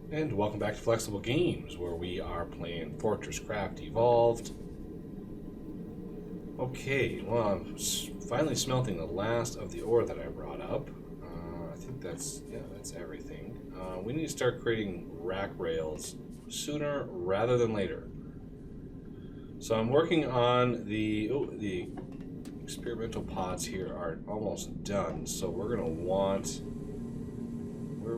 And welcome back to Flexible Games, where we are playing FortressCraft Evolved. Okay, well, I'm finally smelting the last of the ore that I brought up. I think that's everything. We need to start creating rack rails sooner rather than later. So I'm working on the experimental pods here are almost done, so we're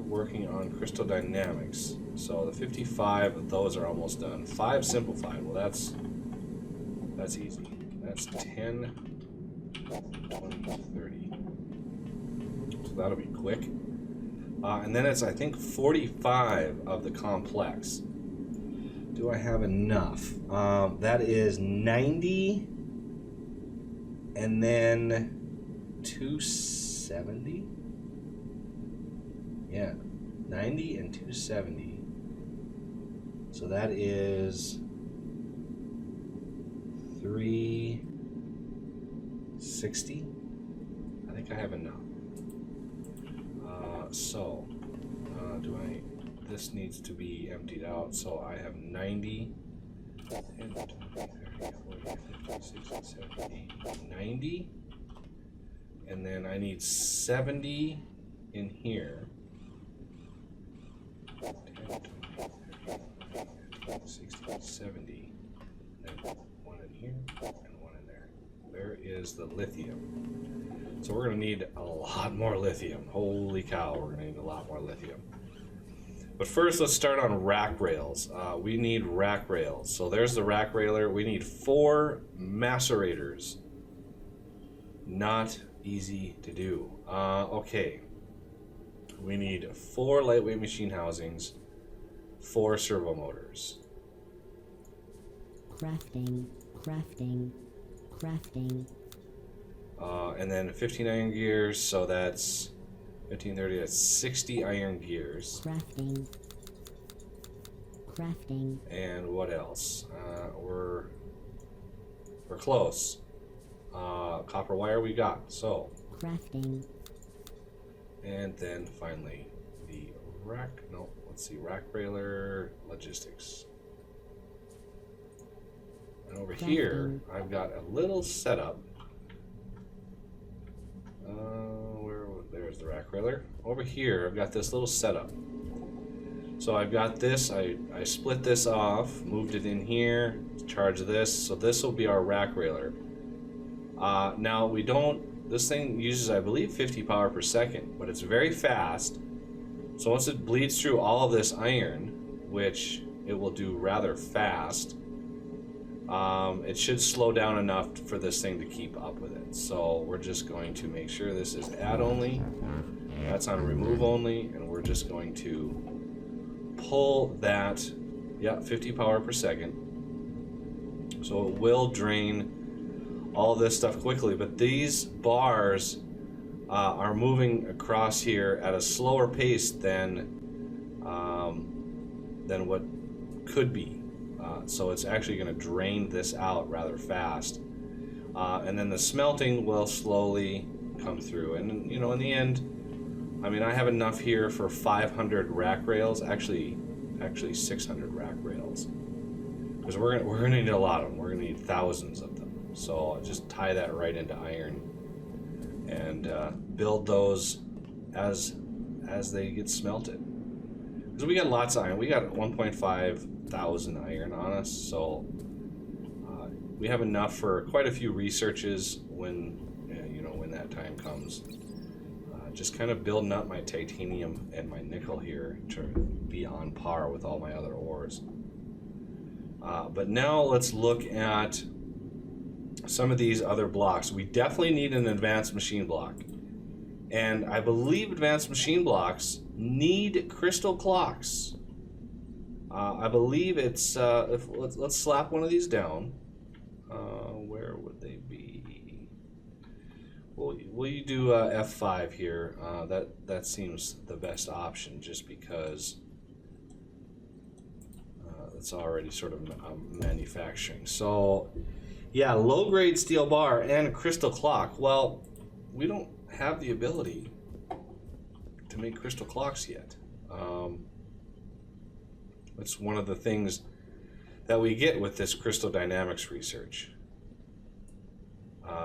working on crystal dynamics. So the 55 of those are almost done. 5 simplified. Well, that's easy. That's 10, 20, 30. So that'll be quick. And then it's, I think, 45 of the complex. Do I have enough? That is 90, and then 270. Yeah, 90 and 270. So that is 360. I think I have enough. This needs to be emptied out. So I have 90, 10, 20, 30, 40, 50, 60, 70, 90. And then I need 70 in here. 10, 20, 30, 60, 70. And then one in here and one in there. There is the lithium. So we're going to need a lot more lithium. Holy cow, we're going to need a lot more lithium. But first, let's start on rack rails. We need rack rails. So there's the rack railer. We need 4 macerators. Not easy to do. Okay. We need 4 lightweight machine housings, 4 servo motors. Crafting. And then 15 iron gears, so that's 15, 30, that's 60 iron gears. Crafting. And what else? We're close. Copper wire we got, so. Crafting. And then finally, the rack railer logistics. And over here, I've got a little setup. There's the rack railer. Over here, I've got this little setup. So I've got this, I split this off, moved it in here, charge this, so this will be our rack railer. Now this thing uses, I believe, 50 power per second, but it's very fast. So once it bleeds through all of this iron, which it will do rather fast, it should slow down enough for this thing to keep up with it. So we're just going to make sure this is add only, that's on remove only, and we're just going to pull that, 50 power per second. So it will drain all this stuff quickly, but these bars are moving across here at a slower pace than what could be. So it's actually going to drain this out rather fast. And then the smelting will slowly come through. And, in the end, I mean, I have enough here for 500 rack rails, actually 600 rack rails. Because we're going to need a lot of them. We're going to need thousands of them. So I'll just tie that right into iron and build those as they get smelted. Because we got lots of iron. We got 1,500 iron on us, so we have enough for quite a few researches when that time comes. Just kind of building up my titanium and my nickel here to be on par with all my other ores. But now let's look at some of these other blocks. We definitely need an advanced machine block. And I believe advanced machine blocks need crystal clocks. I believe it's, let's slap one of these down. Where would they be? Will you do F5 here? That seems the best option just because it's already sort of manufacturing. So yeah, low grade steel bar and a crystal clock. Well, we don't have the ability to make crystal clocks yet. It's one of the things that we get with this crystal dynamics research.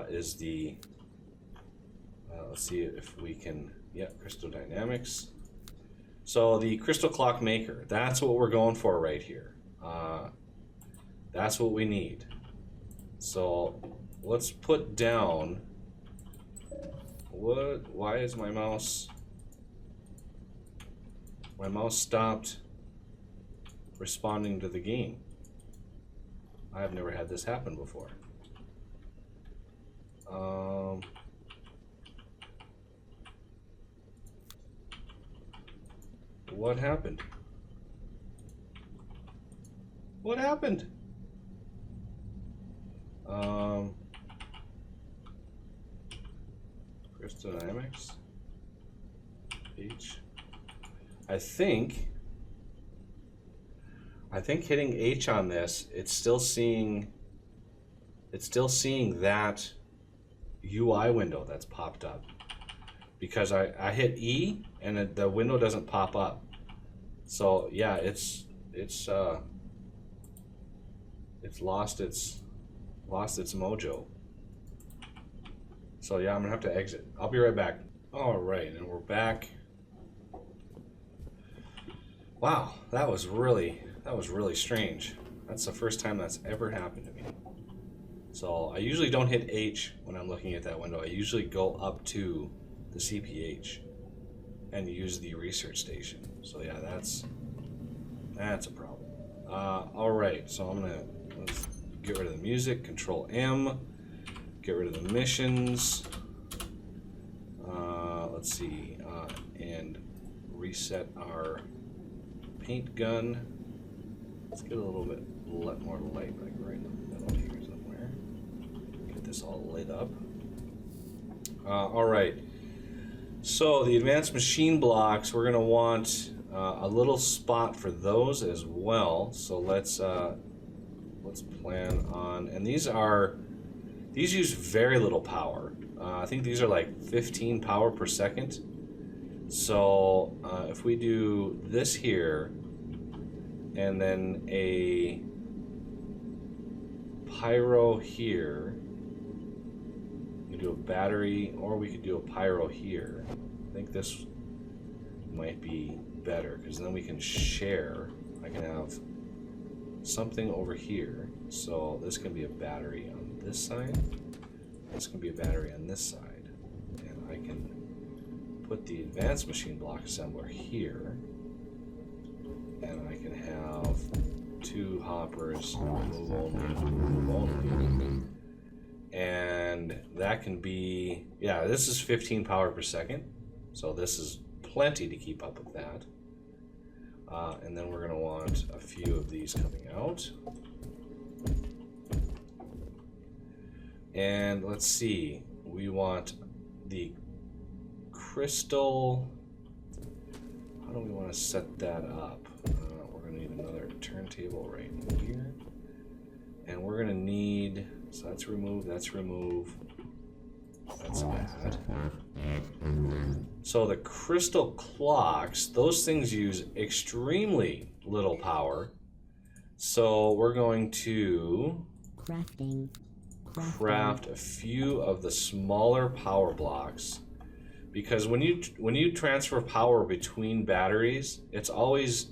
Is the let's see if we can, yeah, crystal dynamics. So the crystal clock maker, that's what we're going for right here. That's what we need. So let's put down, why is my mouse stopped responding to the game? I've never had this happen before. What happened? What happened? Crystal dynamics. H. I think hitting H on this, it's still seeing that UI window that's popped up, because I hit E and the window doesn't pop up. So yeah, it's lost its mojo. So yeah, I'm gonna have to exit. I'll be right back. All right, and we're back. Wow, that was really strange. That's the first time that's ever happened to me. So I usually don't hit H when I'm looking at that window. I usually go up to the CPH and use the research station. So yeah, that's a problem. All right, so let's get rid of the music. Control M. Get rid of the missions. Let's see, and reset our paint gun. Let's get a little bit more light, like right in the middle here somewhere. Get this all lit up. All right. So the advanced machine blocks, we're gonna want a little spot for those as well. So let's plan on, and these use very little power. I think these are like 15 power per second. So if we do this here, and then a pyro here, we do a battery, or we could do a pyro here. I think this might be better, because then we can share. I can have something over here. So this can be a battery on this side. This can be a battery on this side. And I can put the advanced machine block assembler here. And I can have two hoppers, move only. And that can be, yeah, this is 15 power per second. So this is plenty to keep up with that. And then we're gonna want a few of these coming out. And let's see, we want the crystal. How do we want to set that up? We're going to need another turntable right here. And we're going to need, so that's remove, that's bad. So the crystal clocks, those things use extremely little power. So we're going to craft a few of the smaller power blocks, because when you transfer power between batteries, it's always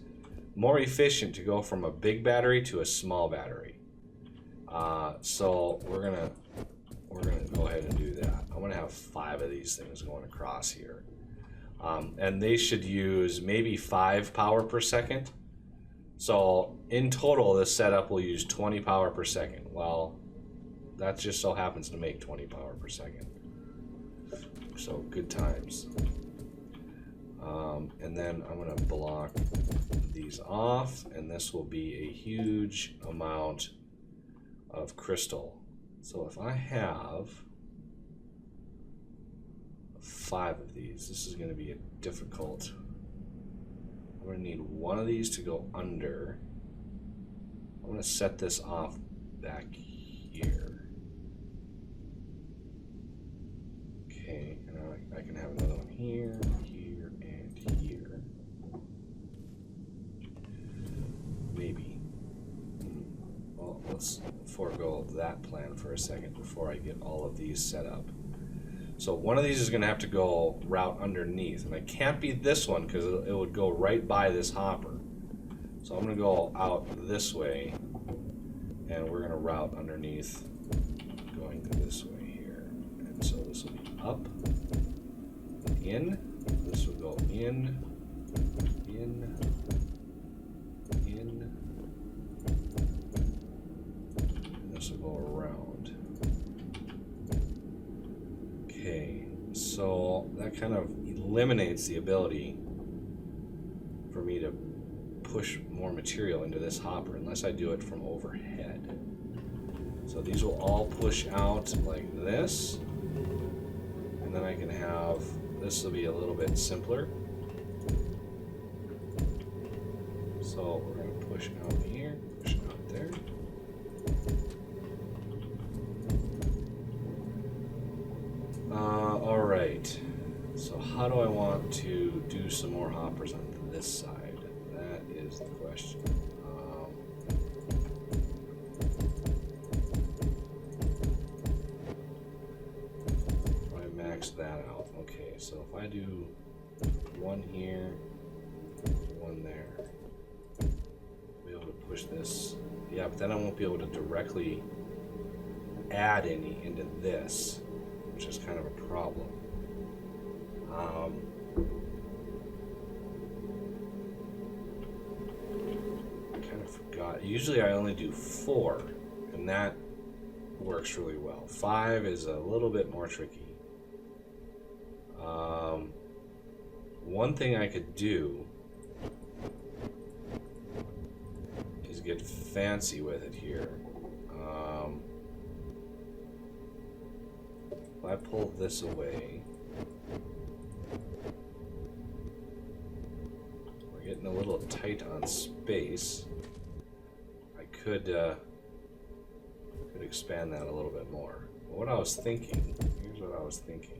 more efficient to go from a big battery to a small battery. So we're gonna go ahead and do that. I'm gonna have 5 of these things going across here, and they should use maybe 5 power per second. So in total, this setup will use 20 power per second. Well, that just so happens to make 20 power per second. So good times. And then I'm gonna block these off, and this will be a huge amount of crystal. So if I have 5 of these, this is gonna be difficult. I'm gonna need one of these to go under. I'm gonna set this off back here. Okay, and I can have another one here, here, and here. let's forego that plan for a second before I get all of these set up. So one of these is going to have to go route underneath, and it can't be this one because it would go right by this hopper. So I'm going to go out this way, and we're going to route underneath going this way here. And so this will be up, in, this will go in, in, in, and this will go around. Okay, so that kind of eliminates the ability for me to push more material into this hopper unless I do it from overhead. So these will all push out like this, and then I can have, this will be a little bit simpler. So we're going to push out here, push out there. All right, so how do I want to do some more hoppers on this side? That is the question. I max that out. Okay, so if I do one here, one there, I'll be able to push this. Yeah, but then I won't be able to directly add any into this, which is kind of a problem. I kind of forgot. Usually I only do 4, and that works really well. 5 is a little bit more tricky. One thing I could do is get fancy with it here. If I pull this away, we're getting a little tight on space. I could expand that a little bit more. But what I was thinking, here's what I was thinking.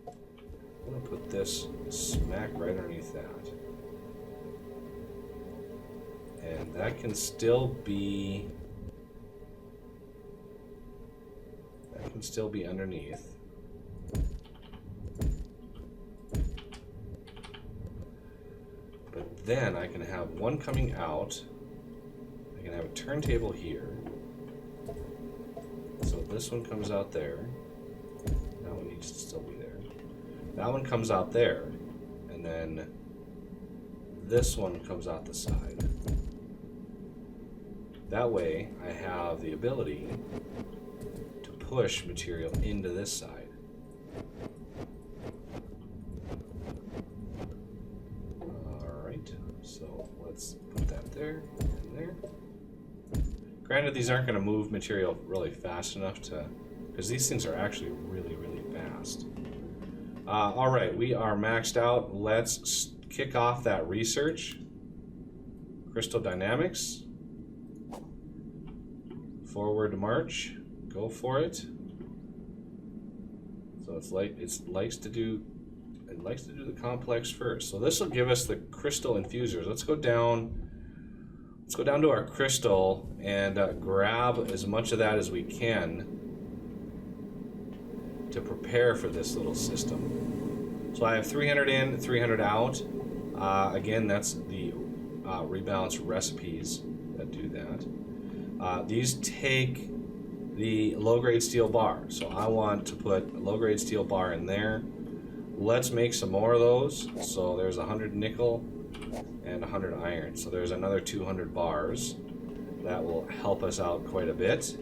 I'm going to put this smack right underneath that. And that can still be underneath. But then I can have one coming out. I can have a turntable here. So this one comes out there. That one needs to still be there. That one comes out there. And then this one comes out the side. That way I have the ability to push material into this side. Alright, so let's put that there and there. Granted, these aren't going to move material really fast enough to, because these things are actually really, really fast. Alright, we are maxed out. Let's kick off that research. Crystal dynamics. Forward march. Go for it. So it likes to do the complex first. So this will give us the crystal infusers. Let's go down to our crystal and grab as much of that as we can to prepare for this little system. So I have 300 in, 300 out. Again, that's the rebalanced recipes that do that. These take the low-grade steel bar. So I want to put a low-grade steel bar in there. Let's make some more of those. So there's 100 nickel and 100 iron. So there's another 200 bars. That will help us out quite a bit.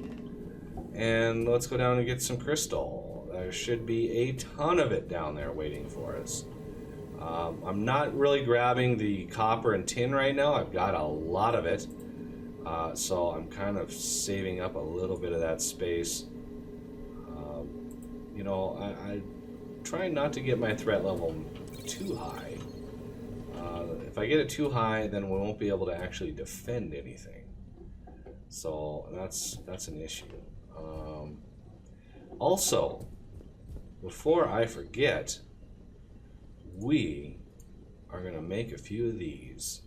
And let's go down and get some crystal. There should be a ton of it down there waiting for us. I'm not really grabbing the copper and tin right now. I've got a lot of it. So I'm kind of saving up a little bit of that space. You know, I try not to get my threat level too high. If I get it too high, then we won't be able to actually defend anything. So that's an issue. Also, before I forget, we are going to make a few of these,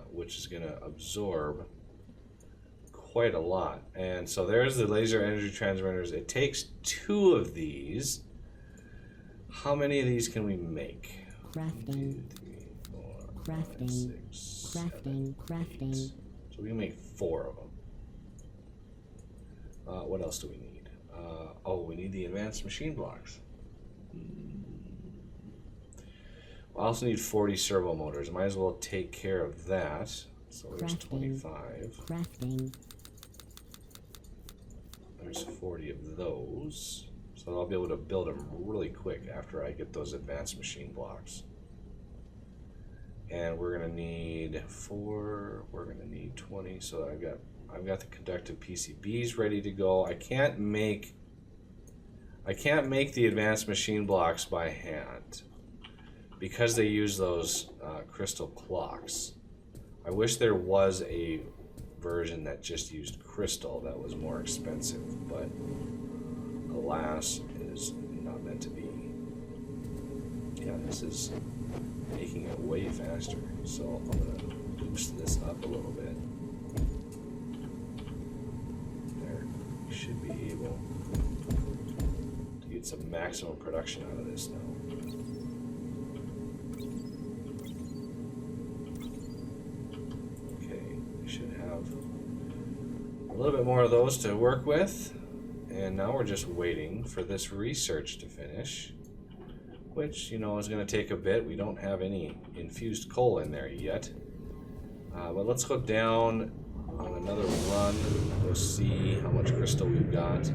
which is going to absorb quite a lot. And so there's the laser energy transmitters. It takes 2 of these. How many of these can we make? Crafting. 1, 2, 3, 4, Crafting. 5, 6, Crafting. 7, Crafting. 8. So we can make 4 of them. What else do we need? Oh, we need the advanced machine blocks. I also need 40 servo motors. Might as well take care of that. So there's Crafting. 25. Crafting. There's 40 of those. So I'll be able to build them really quick after I get those advanced machine blocks. And we're gonna need 4. We're gonna need 20. So I've got the conductive PCBs ready to go. I can't make the advanced machine blocks by hand because they use those crystal clocks. I wish there was a version that just used crystal that was more expensive, but alas, it is not meant to be. Yeah, this is making it way faster, so I'm gonna boost this up a little bit. There, we should be able to get some maximum production out of this now. Should have a little bit more of those to work with, and now we're just waiting for this research to finish, which, you know, is going to take a bit. We don't have any infused coal in there yet, but let's go down on another run. Go see how much crystal we've got.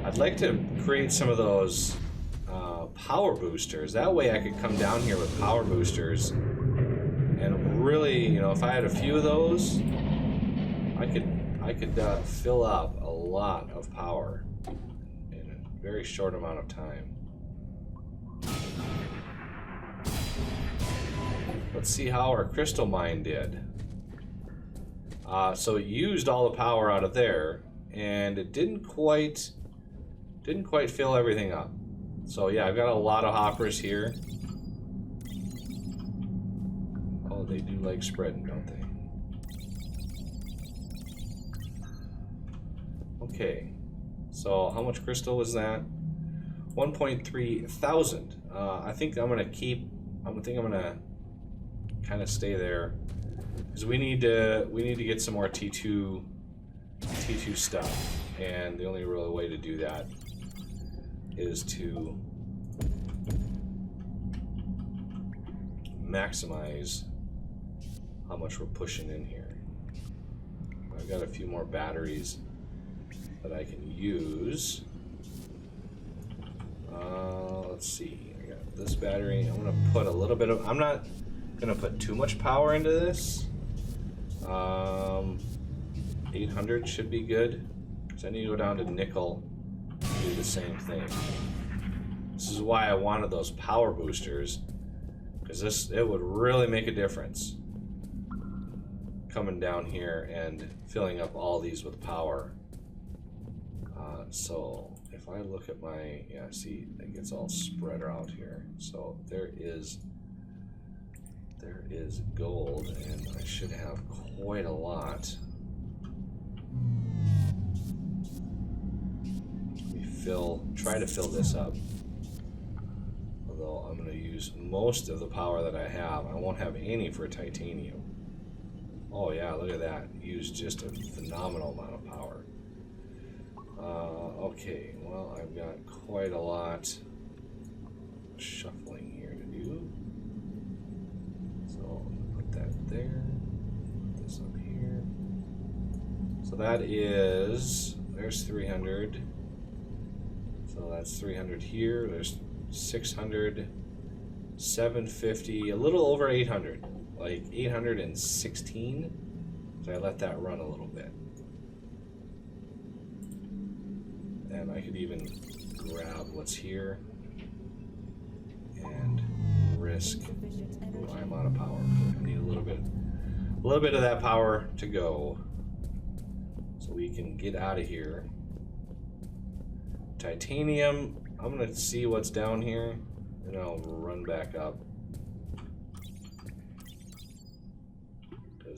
I'd like to create some of those power boosters. That way I could come down here with power boosters. And really, you know, if I had a few of those, I could fill up a lot of power in a very short amount of time. Let's see how our crystal mine did. So it used all the power out of there, and it didn't quite fill everything up. So yeah, I've got a lot of hoppers here. They do like spreading, don't they? Okay, so how much crystal was that? 1.3 thousand. I think I'm gonna kind of stay there because we need to get some more T2 stuff, and the only real way to do that is to maximize how much we're pushing in here. I've got a few more batteries that I can use. Let's see, I got this battery. I'm gonna put a little bit of, I'm not gonna put too much power into this. 800 should be good, because I need to go down to nickel and do the same thing. This is why I wanted those power boosters, because it would really make a difference coming down here and filling up all these with power. So if I look at my, yeah, see, it gets all spread out here. So there is gold, and I should have quite a lot. Try to fill this up. Although I'm going to use most of the power that I have. I won't have any for titanium. Oh yeah, look at that. Used just a phenomenal amount of power. Okay, well, I've got quite a lot of shuffling here to do. So I'm going to put that there. Put this up here. So that is, there's 300. So that's 300 here. There's 600, 750, a little over 800. Like 816, so I let that run a little bit. And I could even grab what's here and risk, ooh, I'm out of power. I need a little bit of that power to go so we can get out of here. Titanium, I'm gonna see what's down here and I'll run back up.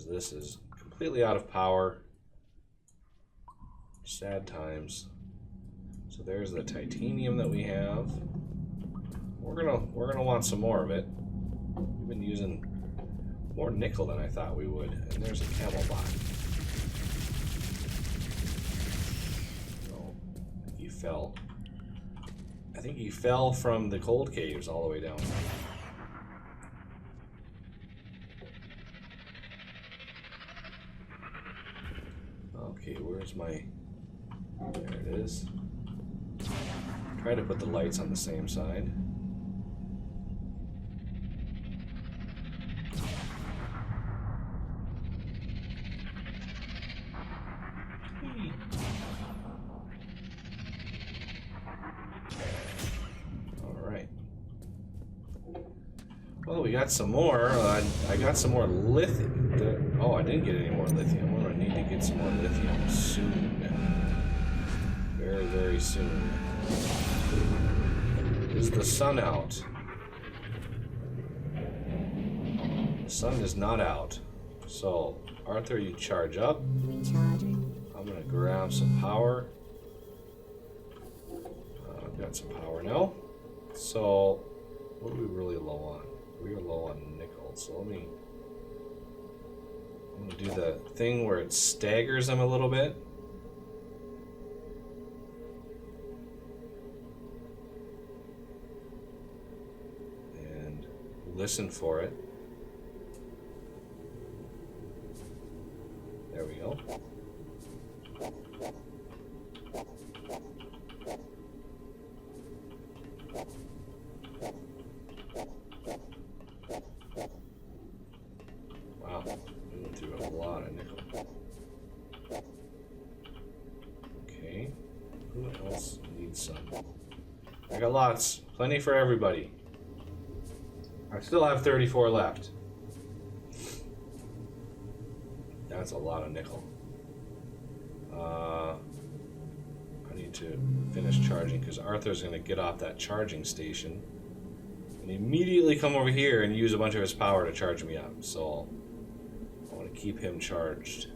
This is completely out of power. Sad times. So there's the titanium that we have. We're gonna want some more of it. We've been using more nickel than I thought we would. And there's a camel bot. Oh, I think he fell. I think he fell from the cold caves all the way down. Okay, where's my... There it is. Try to put the lights on the same side. Alright. Well, we got some more. I got some more lithium. Oh, I didn't get any more lithium. I'm going to need to get some more lithium soon. Very, very soon. Is the sun out? The sun is not out. So, Arthur, you charge up. Recharging. I'm going to grab some power. I've got some power now. So, what are we really low on? We are low on nickel. So I'm going to do the thing where it staggers them a little bit. And listen for it. There we go. Wow, we went through a lot of nickel. Okay, who else needs some? I got lots, plenty for everybody. I still have 34 left. That's a lot of nickel. I need to finish charging because Arthur's going to get off that charging station and immediately come over here and use a bunch of his power to charge me up. So I want to keep him charged.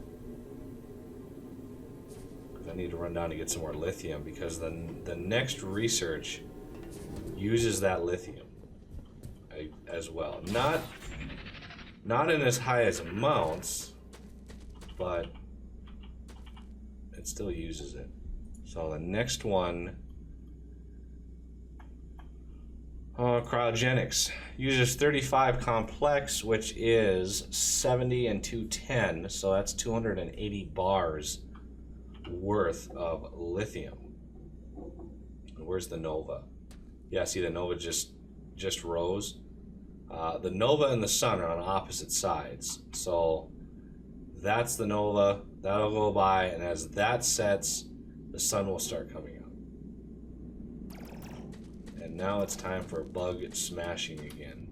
Because I need to run down to get some more lithium because the next research uses that lithium as well. Not in as high as amounts, but it still uses it. So the next one, cryogenics, uses 35 complex, which is 70 and 210, so that's 280 bars worth of lithium. And where's the Nova? Yeah, see the Nova just rose. The Nova and the Sun are on opposite sides, so that's the Nova. That'll go by, and as that sets, the Sun will start coming up. And now it's time for bug smashing again.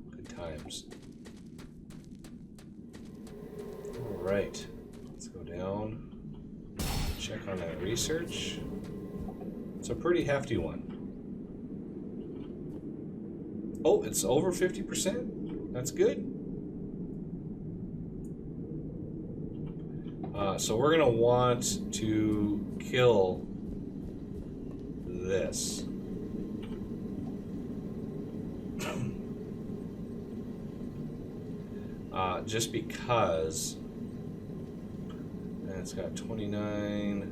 Good times. Alright, let's go down. Check on that research. It's a pretty hefty one. Oh, it's over 50%? That's good. So we're going to want to kill this. Just because it's got 29,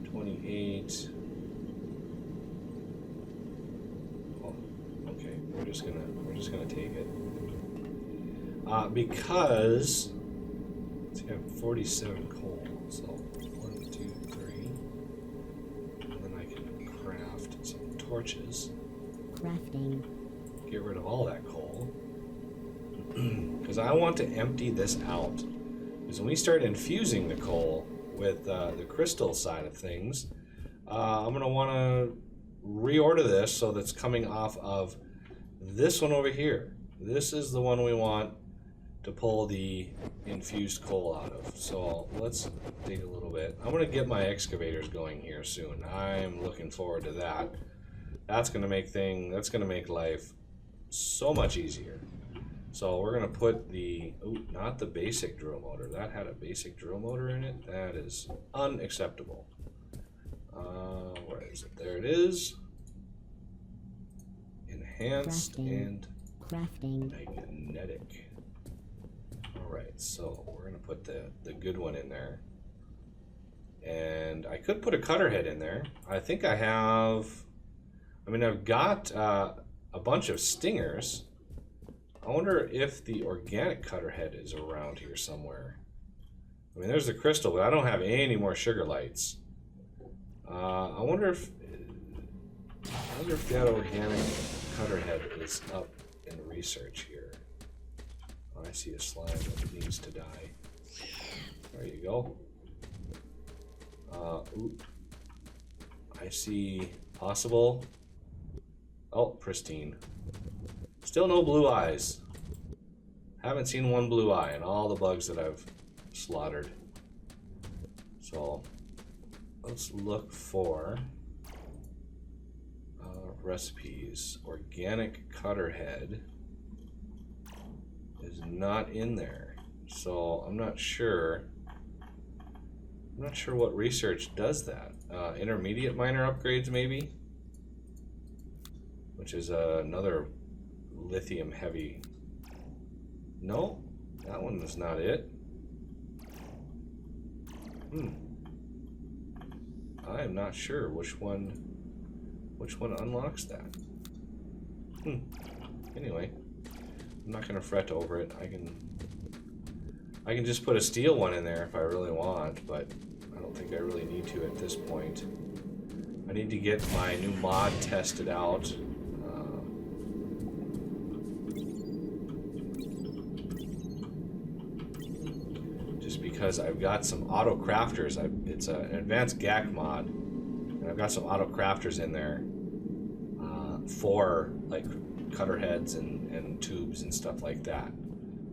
28. Oh, okay, we're just gonna take it. Because it's got 47 coal, so 1, 2, 3, and then I can craft some torches. Crafting. Get rid of all that coal. Because I want to empty this out. Because when we start infusing the coal with the crystal side of things, I'm going to want to reorder this so that's coming off of this one over here. This is the one we want to pull the infused coal out of. So let's dig a little bit. I'm going to get my excavators going here soon. I'm looking forward to that. That's going to make life so much easier. So we're gonna put the, ooh, not the basic drill motor. That had a basic drill motor in it. That is unacceptable. Where is it? There it is. Enhanced and Crafting. magnetic. All right, so we're gonna put the good one in there. And I could put a cutter head in there. I think I have, I mean, I've got a bunch of stingers. I wonder if the organic cutter head is around here somewhere. I mean, there's the crystal, but I don't have any more sugar lights. I wonder if that organic cutter head is up in research here. Oh, I see a slime that needs to die. There you go. Ooh. I see possible. Oh, pristine. Still no blue eyes. Haven't seen one blue eye in all the bugs that I've slaughtered. So let's look for recipes. Organic cutter head is not in there. So I'm not sure. I'm not sure what research does that. Intermediate miner upgrades, maybe? Which is another lithium heavy. No, that one is not it. I am not sure which one unlocks that. Anyway, I'm not gonna fret over it. I can just put a steel one in there if I really want, but I don't think I really need to at this point. I need to get my new mod tested out. Just because I've got some auto crafters. It's an advanced GAC mod, and I've got some auto crafters in there for like cutter heads and tubes and stuff like that.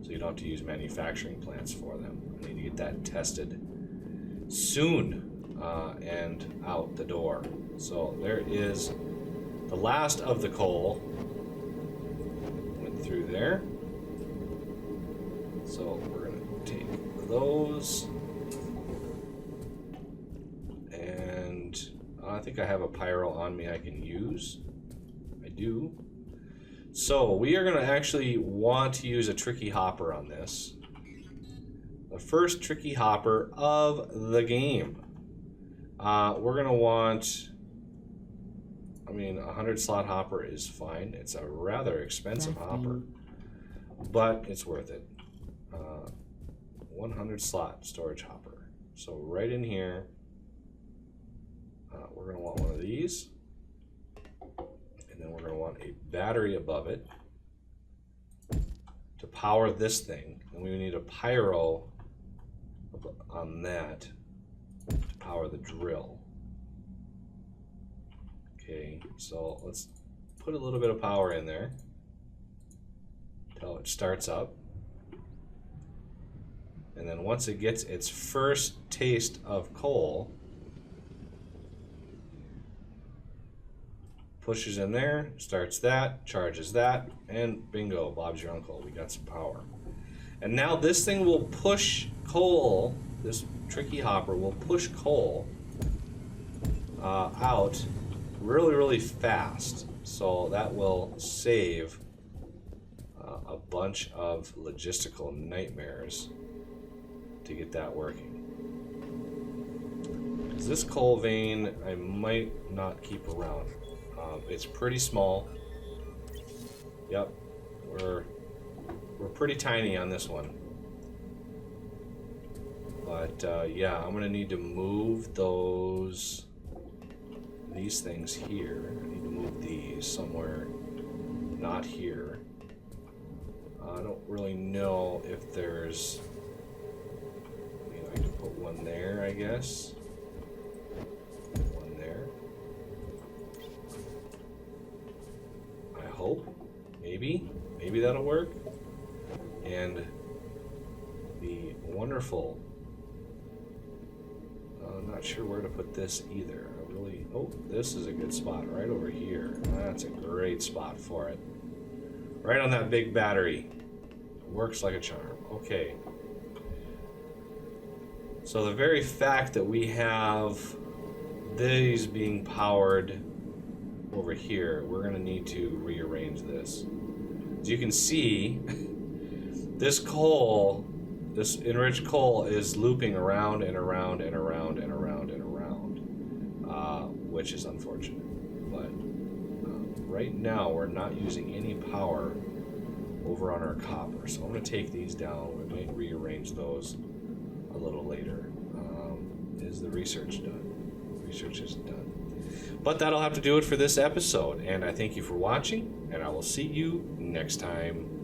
So you don't have to use manufacturing plants for them. I need to get that tested soon and out the door. So there is the last of the coal. Went through there. So we're going to take those. And I think I have a pyro on me I can use. I do. So we are going to actually want to use a tricky hopper on this. The first tricky hopper of the game. We're going to want, I mean, a 100 slot hopper is fine. It's a rather expensive hopper, but it's worth it. 100 slot storage hopper. So right in here, we're going to want one of these. And then we're going to want a battery above it to power this thing. And we need a pyro on that to power the drill. Okay, so let's put a little bit of power in there until it starts up. And then once it gets its first taste of coal, pushes in there, starts that, charges that, and bingo, Bob's your uncle. We got some power. And now this thing will push coal, this tricky hopper will push coal out really, really fast. So that will save a bunch of logistical nightmares to get that working. This coal vein I might not keep around. It's pretty small. Yep, we're pretty tiny on this one. But yeah, I'm gonna need to move these things here. I need to move these somewhere not here. I don't really know if there's, I mean, I can put one there, I guess. One there. I hope. Maybe that'll work. And the wonderful, I'm not sure where to put this either. Oh, this is a good spot right over here. That's a great spot for it. Right on that big battery. Works like a charm. Okay. So the very fact that we have these being powered over here, we're going to need to rearrange this. As you can see, this coal, this enriched coal, is looping around and around and around and around and around, which is unfortunate. But right now, we're not using any power over on our copper, so I'm going to take these down. We might rearrange those a little later. Is the research done? Research is done. But that'll have to do it for this episode, and I thank you for watching, and I will see you next time.